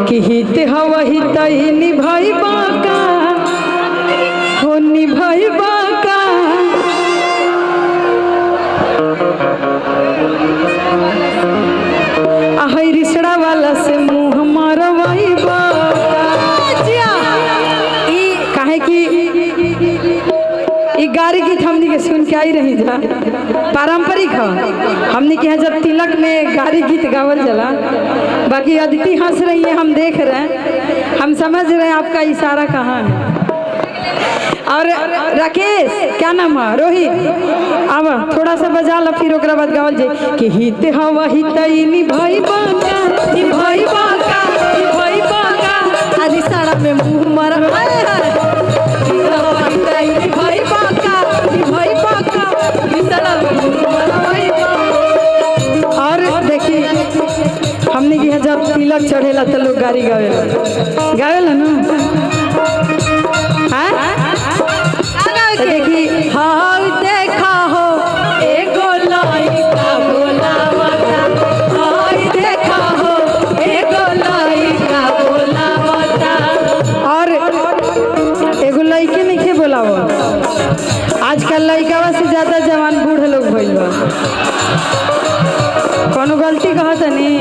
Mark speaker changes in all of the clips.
Speaker 1: कि हित हवा हितई निभाई बाका हो निभाई बाका आहई रिसड़ा वाला से मुँह मारवाई काहे कि ई गाड़ी गीत हमनी के सुन के आई रही जा पारंपरिक है। हमनी के यहाँ जब तिलक में गाड़ी गीत गावल जला। बाकी अदिति हंस रही है, हम देख रहे हैं, हम समझ रहे हैं आपका इशारा कहाँ है। और राकेश क्या नाम है, रोहित अब थोड़ा सा बजा लो फिर ओकरा बाद गावल जाए कि हित हवा हितई निभाई बाका निभाई बाका निभाई बाका आदि साड़ा में मुंह मारा निभाई बाका निभाई बाका साड़ा में मुंह मारा। और देखिए हमने की जब तिलक चढ़ेला तो लोग गाड़ी गावेला ना देखी हाँ देखा हो एगो लइका बोलावता हाँ देखा हो एगो लइका बोलावता और एगो लइके नहीं के बोलावो। आजकल लइकावा से ज्यादा जवान बूढ़ लोग भइल बा। कोनो गलती कहत नहीं।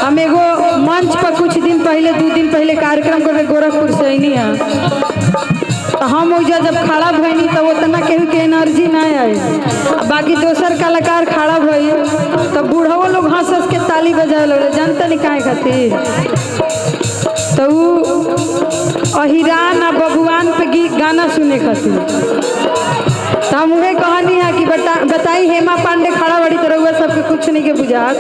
Speaker 1: हम एगो मंच पर कुछ दिन पहले 2 दिन पहले कार्यक्रम करके गोरखपुर से आईनी है। तो हम उजा जब खड़ा भइनी तो उतना केहू के एनर्जी ना आई। बाकी दोसर कलाकार खड़ा भई तो बूढ़ो लोग हंस हंस के ताली बजाए लगे। जानते नहीं काहे खातिर तो अहिरान आ बबुआन पे गीत गाना सुने खातिर। तो हम उहे कहानी है कि बताई हेमा पांडे खड़ा बड़ी तरह हुआ सबके कुछ नहीं के बुझात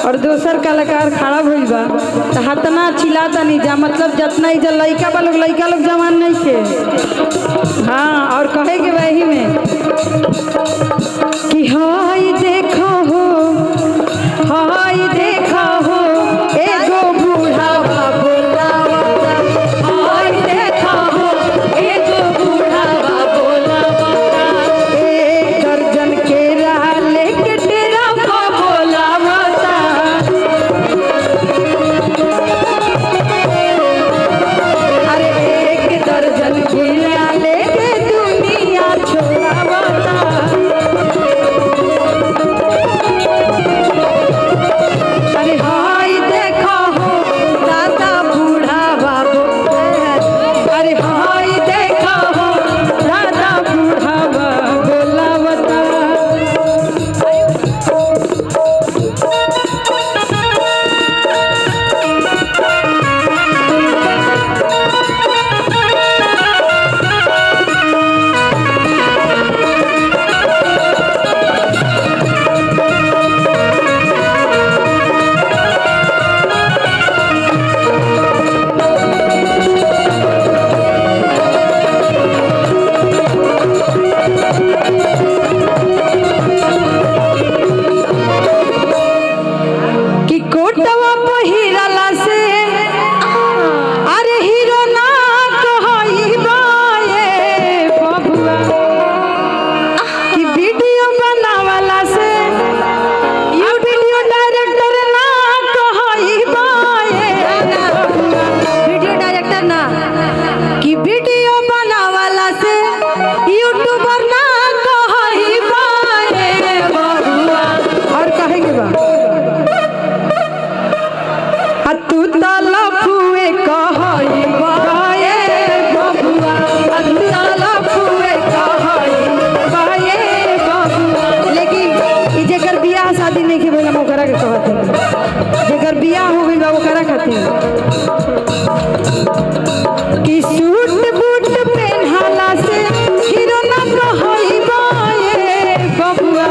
Speaker 1: और दोसर कलाकार खड़ा भइल बा तो हतना चिल्लाता नहीं जा मतलब जितना ही लइका लोग जवान नहीं थे। हाँ और कहे के वही में कि हाय देखो हो हाय देखो हो एगो बूढ़ा बोलावता हाय देखो हो एगो बूढ़ा बोलावता एक दर्जन के राह लेके डेरा को बोलावता अरे एक दर्जन के राह लेके दुनिया छोड़ावता। अरे हाय देखो हो दादा बूढ़ा बाबू अरे हाय देखो हो दादा बूढ़ा बोलावता। कि कोटवा पहिरला से अरे हीरो ना कहई बाए बबुआ कि वीडियो बनावला से यू वीडियो डायरेक्टर ना कहई बाए वीडियो डायरेक्टर ना कि वीडियो बनावला से यूट्यूबर ना कहई बाए बबुआ। और कहे के बा तू लफुए कहई बाए बबुआ तू लफुए कहई बाए बबुआ। लेकिन ई जेकर बियाह शादी नहीं के भेल हम ओकरा के कहत हई जेकर बियाह हो गइल बा ओकरा खातिर कि सूट बूट पहनला से हीरो ना कहई बाए बबुआ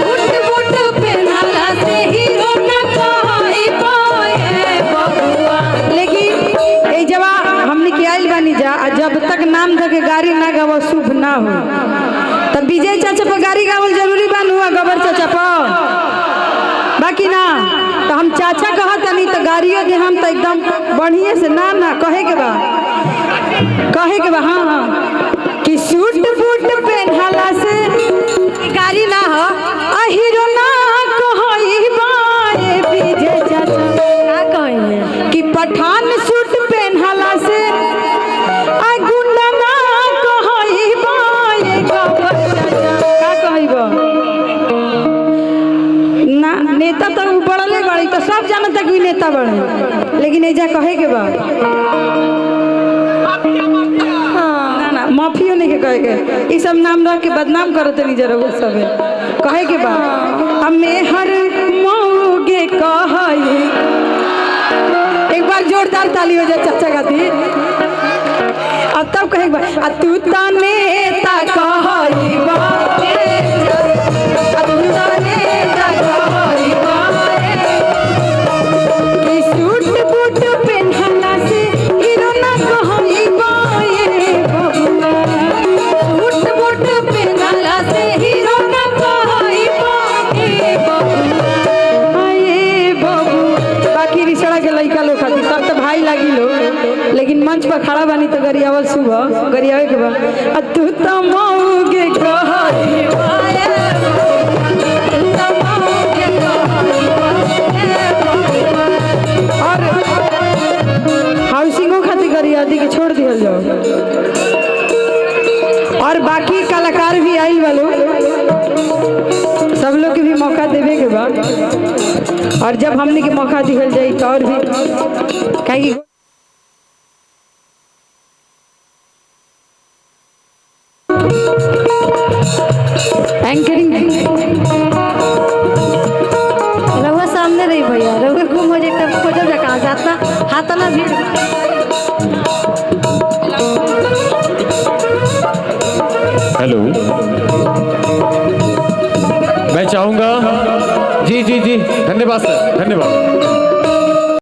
Speaker 1: सूट बूट पहनला से हीरो ना कहई बाए बबुआ। लेकिन ए जब हमने के आइल बानी जा जब तक नाम धके गाड़ी ना गावो शुभ ना हो तब विजय चाचा पर गाड़ी गावल जरूरी बान हुआ गबर चाचा पर बाकी ना तो हम चाचा कहत नहीं तो गाड़ियों दे हम तो एकदम बढ़िया से ना कहे के बा हाँ हाँ कि सूट बूट पहनला से गाड़ी ना हो हीरो ना कहई बाए विजय चाचा
Speaker 2: कहेंगे
Speaker 1: कि पठान सूट पहनला से आ गुंडा ना कहइबा ये गबर चाचा का कहइबा ना नेता तो बड़ले बड़ी तो सब जानता कि नेता बड़े लेकिन एजा कहे के बा ना ना माफियो नहीं के कहे के ई सब नाम रख के बदनाम करत नहीं जरा वो सब कहे के बा हमें हर मौगे कहई एक बार जोरदार ताली हो जाए चाचा गाती अब तब कहे आ तू ता नेता कहइबा आ तू ता नेता कहइबा कि सूट बूट पहनला से हीरो ना कहइबा ये बबुआ सूट बूट पहनला से हीरो ना कहइबा ये बबुआ ये बबू बाकी रिसड़ा के लइका लोग खाती सब तो भाई लागी लोग लेकिन मंच पर खड़ा बानी तो गरियावल सुबह गरियावे के बा आ तू तो मौगे कहइबा और हाउसिंगों खातिर गरियादी के छोड़ दिया जाओ और बाकी कलाकार भी आइल वालो सब लोग के भी मौका देवे के बा और जब हमने के मौका दिहल जाई तो और भी कहीं एंकरिंग
Speaker 2: रहुआ सामने रही भैया रहुआ घूम हो जाए खोजल जा कहाँ जाता हाथ ना भीड़
Speaker 3: हेलो मैं चाहूंगा जी जी जी धन्यवाद सर धन्यवाद